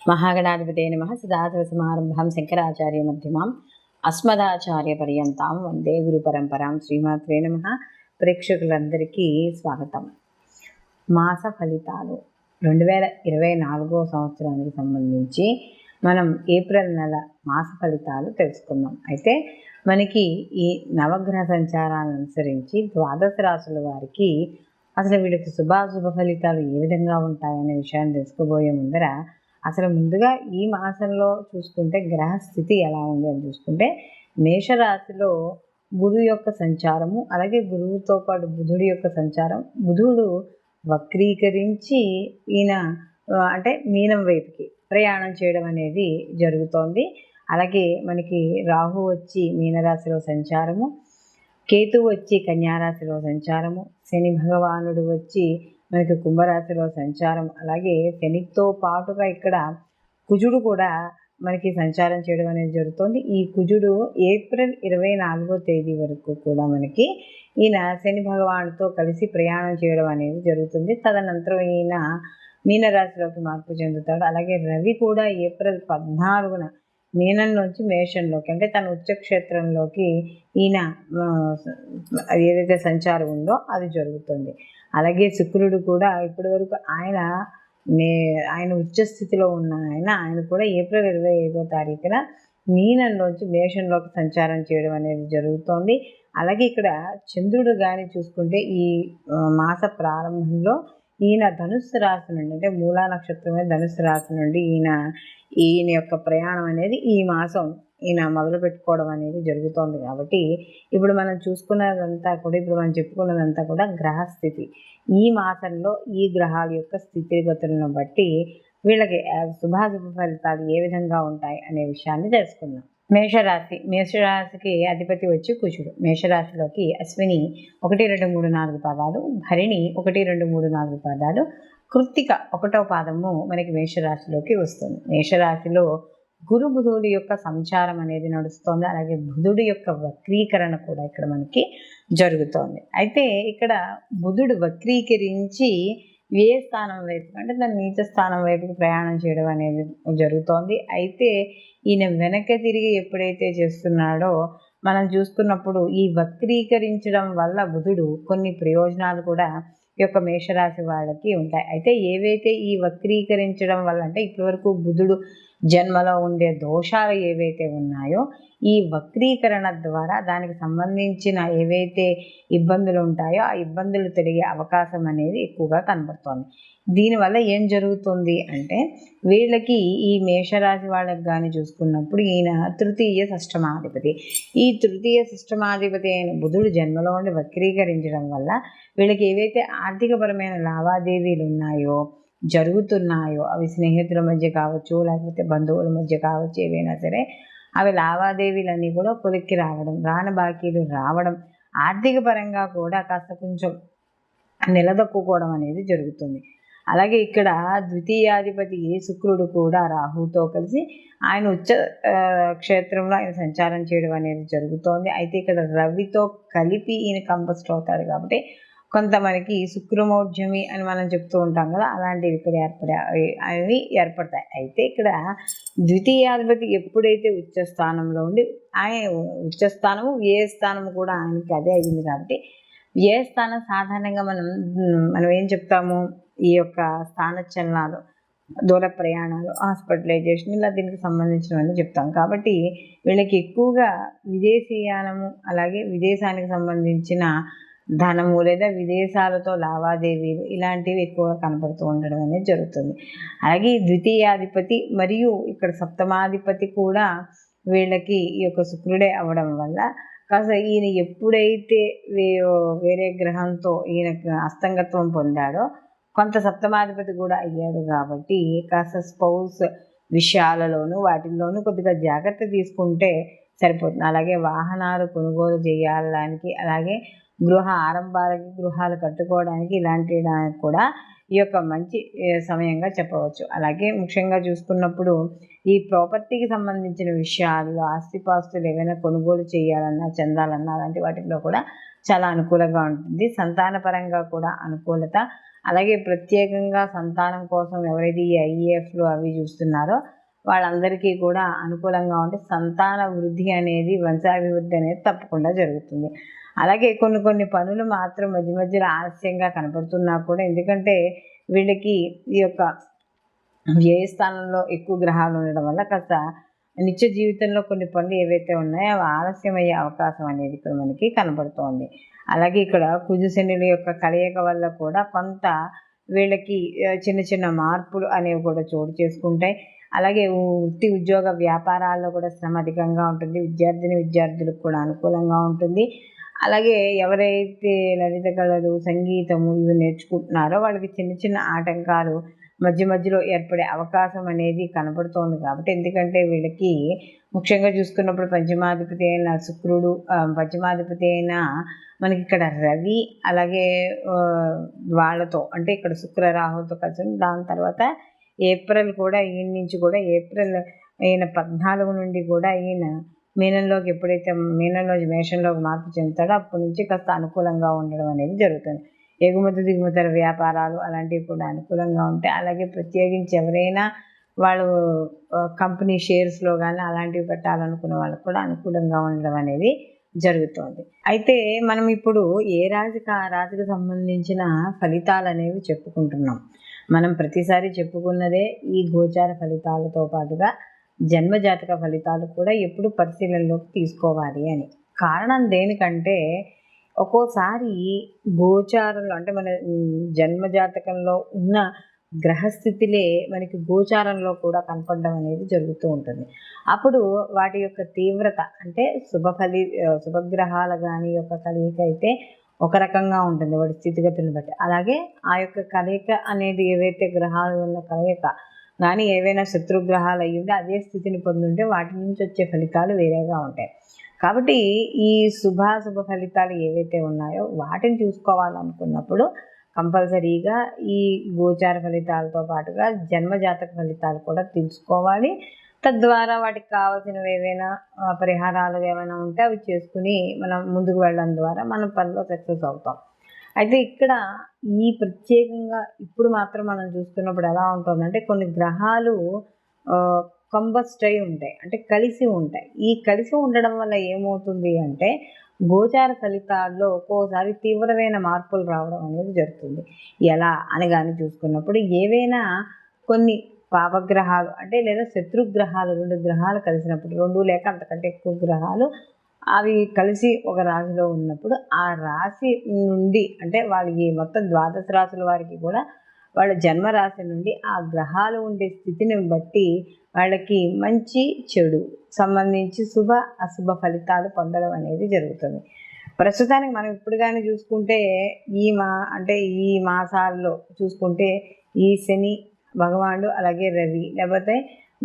महागणाधिपते नमः। सदाशिवसमारम्भां शङ्कराचार्यमध्यमाम् अस्मदाचार्यपर्यन्तां వందే గురు పరంపరాం. శ్రీమాత్రే నమః. ప్రేక్షకులందరికీ స్వాగతం. మాస ఫలితాలు 2024 సంవత్సరానికి సంబంధించి మనం ఏప్రిల్ నెల మాస ఫలితాలు తెలుసుకుందాం. అయితే మనకి ఈ నవగ్రహ సంచారాలను అనుసరించి ద్వాదశ రాశుల వారికి అసలు వీళ్ళకి శుభాశుభ ఫలితాలు ఏ విధంగా ఉంటాయనే విషయాన్ని తెలుసుకోబోయే ముందర అసలు ముందుగా ఈ మాసంలో చూసుకుంటే గ్రహ స్థితి ఎలా ఉంది అని చూసుకుంటే మేషరాశిలో బుధుడు యొక్క సంచారము, అలాగే గురువుతో పాటు బుధుడి యొక్క సంచారం. బుధుడు వక్రీకరించి ఈయన అంటే మీనం వైపుకి ప్రయాణం చేయడం అనేది జరుగుతోంది. అలాగే మనకి రాహు వచ్చి మీనరాశిలో సంచారము, కేతువు వచ్చి కన్యారాశిలో సంచారము, శని భగవానుడు వచ్చి మనకి కుంభరాశిలో సంచారం, అలాగే శనితో పాటుగా ఇక్కడ కుజుడు కూడా మనకి సంచారం చేయడం అనేది జరుగుతుంది. ఈ కుజుడు ఏప్రిల్ 24వ తేదీ వరకు కూడా మనకి ఈయన శని భగవానుడితో కలిసి ప్రయాణం చేయడం అనేది జరుగుతుంది. తదనంతరం ఈయన మీనరాశిలోకి మార్పు చెందుతాడు. అలాగే రవి కూడా ఏప్రిల్ 14న మీనంలోంచి మేషంలోకి అంటే తన ఉచ్చక్షేత్రంలోకి ఈయన ఏదైతే సంచారం ఉందో అది జరుగుతుంది. అలాగే శుక్రుడు కూడా ఇప్పటి వరకు ఆయన ఉచ్చస్థితిలో ఉన్న ఆయన కూడా ఏప్రిల్ 25వ తారీఖున మీనంలోంచి మేషంలోకి సంచారం చేయడం అనేది జరుగుతోంది. అలాగే ఇక్కడ చంద్రుడు కానీ చూసుకుంటే ఈ మాస ప్రారంభంలో ఈయన ధనుస్సు రాశి నుండి అంటే మూలా నక్షత్రమే ధనుస్సు రాశి నుండి ఈయన యొక్క ప్రయాణం అనేది ఈ మాసం ఈయన మొదలు పెట్టుకోవడం అనేది జరుగుతోంది. కాబట్టి ఇప్పుడు మనం చూసుకున్నదంతా కూడా మనం చెప్పుకున్నదంతా కూడా గ్రహస్థితి. ఈ మాసంలో ఈ గ్రహాల యొక్క స్థితిగతులను బట్టి వీళ్ళకి శుభాశుభ ఫలితాలు ఏ విధంగా ఉంటాయి అనే విషయాన్ని తెలుసుకుందాం. మేషరాశికి అధిపతి వచ్చి కుజుడు. మేషరాశిలోకి అశ్విని 1, 2, 3, 4 పాదాలు, భరిణి 1, 2, 3, 4 పాదాలు, కృత్తిక 1వ పాదము మనకి మేషరాశిలోకి వస్తుంది. మేషరాశిలో గురు బుధుడి యొక్క సంచారం అనేది నడుస్తోంది. అలాగే బుధుడి యొక్క వక్రీకరణ కూడా ఇక్కడ మనకి జరుగుతోంది. అయితే ఇక్కడ బుధుడు వక్రీకరించి వ్యయ స్థానం వైపు అంటే దాని నీచ స్థానం వైపుకి ప్రయాణం చేయడం అనేది జరుగుతోంది. అయితే ఈయన వెనక్కి తిరిగి ఎప్పుడైతే చేస్తున్నాడో మనం చూసుకున్నప్పుడు ఈ వక్రీకరించడం వల్ల బుధుడు కొన్ని ప్రయోజనాలు కూడా ఈ యొక్క మేషరాశి వాళ్ళకి ఉంటాయి. అయితే ఏవైతే ఈ వక్రీకరించడం వల్ల అంటే ఇప్పటివరకు బుధుడు జన్మలో ఉండే దోషాలు ఏవైతే ఉన్నాయో ఈ వక్రీకరణ ద్వారా దానికి సంబంధించిన ఏవైతే ఇబ్బందులు ఉంటాయో ఆ ఇబ్బందులు తొలగే అవకాశం అనేది ఎక్కువగా కనబడుతోంది. దీనివల్ల ఏం జరుగుతుంది అంటే వీళ్ళకి ఈ మేషరాశి వాళ్ళకి కానీ చూసుకున్నప్పుడు ఈయన తృతీయ షష్టమాధిపతి. ఈ తృతీయ షష్టమాధిపతి అయిన బుధుడు జన్మలో ఉండి వక్రీకరించడం వల్ల వీళ్ళకి ఏవైతే ఆర్థికపరమైన లావాదేవీలు జరుగుతున్నాయో అవి స్నేహితుల మధ్య కావచ్చు, లేకపోతే బంధువుల మధ్య కావచ్చు, ఏవైనా సరే అవి లావాదేవీలన్నీ కూడా కొలిక్కి రావడం, రాని బాకీలు రావడం, ఆర్థిక పరంగా కూడా కాస్త కొంచెం నిలదొక్కుకోవడం అనేది జరుగుతుంది. అలాగే ఇక్కడ ద్వితీయాధిపతి శుక్రుడు కూడా రాహుతో కలిసి ఆయన ఉచ్చ క్షేత్రంలో ఆయన సంచారం చేయడం అనేది జరుగుతోంది. అయితే ఇక్కడ రవితో కలిపి ఈయన కంపస్ట్ అవుతాడు కాబట్టి కొంత మనకి శుక్రమౌఢ్యమి అని మనం చెప్తూ ఉంటాం కదా, అలాంటివి ఇక్కడ ఏర్పడతాయి. అయితే ఇక్కడ ద్వితీయాధిపతి ఎప్పుడైతే ఉచ్చస్థానంలో ఉండి ఆయన ఉచ్చస్థానము వ్యయ స్థానము కూడా ఆయనకి అదే అయింది కాబట్టి వ్యయ స్థానం సాధారణంగా మనం ఏం చెప్తాము, ఈ యొక్క స్థానచలనాలు, దూర ప్రయాణాలు, హాస్పిటలైజేషన్ ఇలా దీనికి సంబంధించినవన్నీ చెప్తాం. కాబట్టి వీళ్ళకి ఎక్కువగా విదేశీయానము అలాగే విదేశానికి సంబంధించిన ధనము లేదా విదేశాలతో లావాదేవీలు ఇలాంటివి ఎక్కువగా కనపడుతూ ఉండడం అనేది జరుగుతుంది. అలాగే ద్వితీయాధిపతి మరియు ఇక్కడ సప్తమాధిపతి కూడా వీళ్ళకి ఈ యొక్క శుక్రుడే అవ్వడం వల్ల కాస్త ఈయన ఎప్పుడైతే వేరే గ్రహంతో ఈయనకు అస్తంగత్వం పొందాడో కొంత సప్తమాధిపతి కూడా అయ్యాడు కాబట్టి కాస్త స్పౌస్ విషయాలలోనూ వాటిల్లోనూ కొద్దిగా జాగ్రత్త తీసుకుంటే సరిపోతుంది. అలాగే వాహనాలు కొనుగోలు చేయాలని, అలాగే గృహ ఆరంభాలకి, గృహాలు కట్టుకోవడానికి ఇలాంటి కూడా ఈ యొక్క మంచి సమయంగా చెప్పవచ్చు. అలాగే ముఖ్యంగా చూసుకున్నప్పుడు ఈ ప్రాపర్టీకి సంబంధించిన విషయాల్లో ఆస్తిపాస్తులు ఏవైనా కొనుగోలు చేయాలన్నా, చెందాలన్నా అలాంటి వాటిలో కూడా చాలా అనుకూలంగా ఉంటుంది. సంతానపరంగా కూడా అనుకూలత, అలాగే ప్రత్యేకంగా సంతానం కోసం ఎవరైతే ఈ ఐఏఎఫ్లు అవి చూస్తున్నారో వాళ్ళందరికీ కూడా అనుకూలంగా ఉంటే సంతాన వృద్ధి అనేది, వంశాభివృద్ధి అనేది తప్పకుండా జరుగుతుంది. అలాగే కొన్ని కొన్ని పనులు మాత్రం మధ్య మధ్యలో ఆలస్యంగా కనపడుతున్నా కూడా, ఎందుకంటే వీళ్ళకి ఈ యొక్క వ్యయ స్థానంలో ఎక్కువ గ్రహాలు ఉండడం వల్ల కాస్త నిత్య జీవితంలో కొన్ని పనులు ఏవైతే ఉన్నాయో అవి ఆలస్యమయ్యే అవకాశం అనేది ఇక్కడ మనకి కనపడుతోంది. అలాగే ఇక్కడ కుజ శనుల యొక్క కలయిక వల్ల కూడా కొంత వీళ్ళకి చిన్న చిన్న మార్పులు అనేవి కూడా చోటు చేసుకుంటాయి. అలాగే వృత్తి ఉద్యోగ వ్యాపారాల్లో కూడా శ్రమ అధికంగా ఉంటుంది. విద్యార్థులకు కూడా అనుకూలంగా ఉంటుంది. అలాగే ఎవరైతే లలిత కళలు, సంగీతము ఇవి నేర్చుకుంటున్నారో వాళ్ళకి చిన్న చిన్న ఆటంకాలు మధ్య మధ్యలో ఏర్పడే అవకాశం అనేది కనపడుతోంది. కాబట్టి ఎందుకంటే వీళ్ళకి ముఖ్యంగా చూసుకున్నప్పుడు పంచమాధిపతి అయిన శుక్రుడు, పంచమాధిపతి అయిన మనకి ఇక్కడ రవి, అలాగే వాళ్ళతో అంటే ఇక్కడ శుక్ర రాహుతో కలిసి, దాని తర్వాత ఏప్రిల్ కూడా ఈయన నుంచి కూడా ఏప్రిల్ ఈయన 14 నుండి కూడా ఈయన మీనంలోకి ఎప్పుడైతే మేషంలోకి మార్పు చెందుతాడో అప్పటి నుంచి కాస్త అనుకూలంగా ఉండడం అనేది జరుగుతుంది. ఎగుమతి దిగుమతుల వ్యాపారాలు అలాంటివి కూడా అనుకూలంగా ఉంటాయి. అలాగే ప్రత్యేకించి ఎవరైనా వాళ్ళు కంపెనీ షేర్స్లో కానీ అలాంటివి పెట్టాలనుకున్న వాళ్ళకు కూడా అనుకూలంగా ఉండడం అనేది జరుగుతుంది. అయితే మనం ఇప్పుడు ఏ రాశికి ఆ రాశికి సంబంధించిన ఫలితాలు అనేవి చెప్పుకుంటున్నాం. మనం ప్రతిసారి చెప్పుకున్నదే ఈ గోచార ఫలితాలతో పాటుగా జన్మజాతక ఫలితాలు కూడా ఎప్పుడు పరిశీలనలోకి తీసుకోవాలి అని. కారణం దేనికంటే ఒక్కోసారి గోచారంలో అంటే మన జన్మజాతకంలో ఉన్న గ్రహస్థితిలే మనకి గోచారంలో కూడా కనపడడం అనేది జరుగుతూ ఉంటుంది. అప్పుడు వాటి యొక్క తీవ్రత అంటే శుభగ్రహాల కానీ యొక్క కలయిక అయితే ఒక రకంగా ఉంటుంది వాడి స్థితిగతులను బట్టి. అలాగే ఆ యొక్క కలయిక అనేది ఏవైతే గ్రహాలు ఉన్న కలయిక కానీ ఏవైనా శత్రుగ్రహాలు అయ్యి ఉంటే అదే స్థితిని పొందుంటే వాటి నుంచి వచ్చే ఫలితాలు వేరేగా ఉంటాయి. కాబట్టి ఈ శుభాశుభ ఫలితాలు ఏవైతే ఉన్నాయో వాటిని చూసుకోవాలనుకున్నప్పుడు కంపల్సరీగా ఈ గోచార ఫలితాలతో పాటుగా జన్మజాతక ఫలితాలు కూడా తెలుసుకోవాలి. తద్వారా వాటికి కావాల్సినవి ఏవైనా పరిహారాలు ఏమైనా ఉంటే అవి చేసుకుని మనం ముందుకు వెళ్ళడం ద్వారా మన పనిలో సక్సెస్ అవుతాం. అయితే ఇక్కడ ఈ ప్రత్యేకంగా ఇప్పుడు మాత్రం మనం చూస్తున్నప్పుడు ఎలా ఉంటుందంటే కొన్ని గ్రహాలు కంబస్ట్ అయి ఉంటాయి, అంటే కలిసి ఉంటాయి. ఈ కలిసి ఉండడం వల్ల ఏమవుతుంది అంటే గోచార ఫలితాల్లో ఒక్కోసారి తీవ్రమైన మార్పులు రావడం అనేది జరుగుతుంది. ఎలా అని కానీ చూసుకున్నప్పుడు ఏవైనా కొన్ని పాపగ్రహాలు అంటే లేదా శత్రుగ్రహాలు 2 గ్రహాలు కలిసినప్పుడు, 2 లేక అంతకంటే ఎక్కువ గ్రహాలు అవి కలిసి ఒక రాశిలో ఉన్నప్పుడు ఆ రాశి నుండి అంటే వాళ్ళకి మొత్తం ద్వాదశ రాశుల వారికి కూడా వాళ్ళ జన్మరాశి నుండి ఆ గ్రహాలు ఉండే స్థితిని బట్టి వాళ్ళకి మంచి చెడు సంబంధించి శుభ అశుభ ఫలితాలు పొందడం అనేది జరుగుతుంది. ప్రస్తుతానికి మనం ఇప్పుడు కానీ చూసుకుంటే ఈ మాసాల్లో చూసుకుంటే ఈ శని భగవానుడు అలాగే రవి, లేకపోతే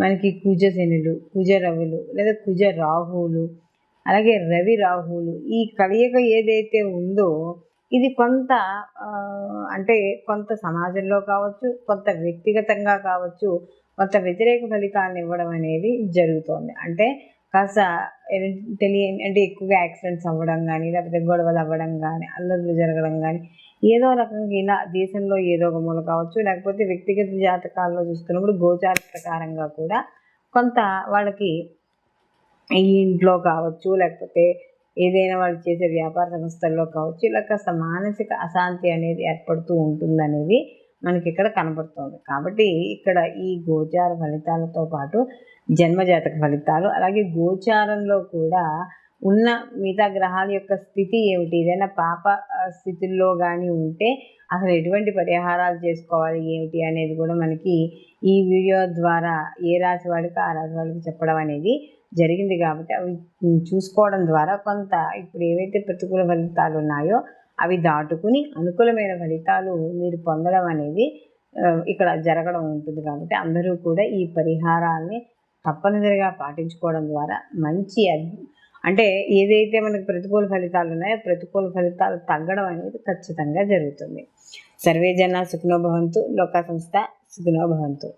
మనకి కుజ శనులు, కుజ రవులు లేదా కుజ రాహువులు, అలాగే రవి రాహువులు ఈ కలయిక ఏదైతే ఉందో ఇది కొంత అంటే కొంత సమాజంలో కావచ్చు, కొంత వ్యక్తిగతంగా కావచ్చు, కొంత వ్యతిరేక ఫలితాలను ఇవ్వడం అనేది జరుగుతోంది. అంటే కాస్త అంటే ఎక్కువగా యాక్సిడెంట్స్ అవ్వడం కానీ, లేకపోతే గొడవలు అవ్వడం కానీ, అల్లర్లు జరగడం కానీ, ఏదో రకంగా ఇలా దేశంలో ఏదో ఒక మూల కావచ్చు, లేకపోతే వ్యక్తిగత జాతకాల్లో చూస్తున్నప్పుడు గోచార ప్రకారంగా కూడా కొంత వాళ్ళకి ఈ ఇంట్లో కావచ్చు, లేకపోతే ఏదైనా వాళ్ళు చేసే వ్యాపార సంస్థల్లో కావచ్చు, ఇలా కాస్త మానసిక అశాంతి అనేది ఏర్పడుతూ ఉంటుందనేది మనకి ఇక్కడ కనబడుతుంది. కాబట్టి ఇక్కడ ఈ గోచార ఫలితాలతో పాటు జన్మజాతక ఫలితాలు, అలాగే గోచారంలో కూడా ఉన్న మిగతా గ్రహాల యొక్క స్థితి ఏమిటి, ఏదైనా పాప స్థితుల్లో కానీ ఉంటే అసలు ఎటువంటి పరిహారాలు చేసుకోవాలి ఏమిటి అనేది కూడా మనకి ఈ వీడియో ద్వారా ఏ రాశి వాడికి ఆ రాశి వాళ్ళకి చెప్పడం అనేది జరిగింది. కాబట్టి అవి చూసుకోవడం ద్వారా కొంత ఇప్పుడు ఏవైతే ప్రతికూల ఫలితాలు ఉన్నాయో అవి దాటుకుని అనుకూలమైన ఫలితాలు మీరు పొందడం అనేది ఇక్కడ జరగడం ఉంటుంది. కాబట్టి అందరూ కూడా ఈ పరిహారాల్ని తప్పనిసరిగా పాటించుకోవడం ద్వారా మంచి అంటే ఏదైతే మనకు ప్రతికూల ఫలితాలు ఉన్నాయో ప్రతికూల ఫలితాలు తగ్గడం అనేది ఖచ్చితంగా జరుగుతుంది. సర్వే జన సుఖినో భవంతు, లోకా సంస్థ సుఖినో భవంతు.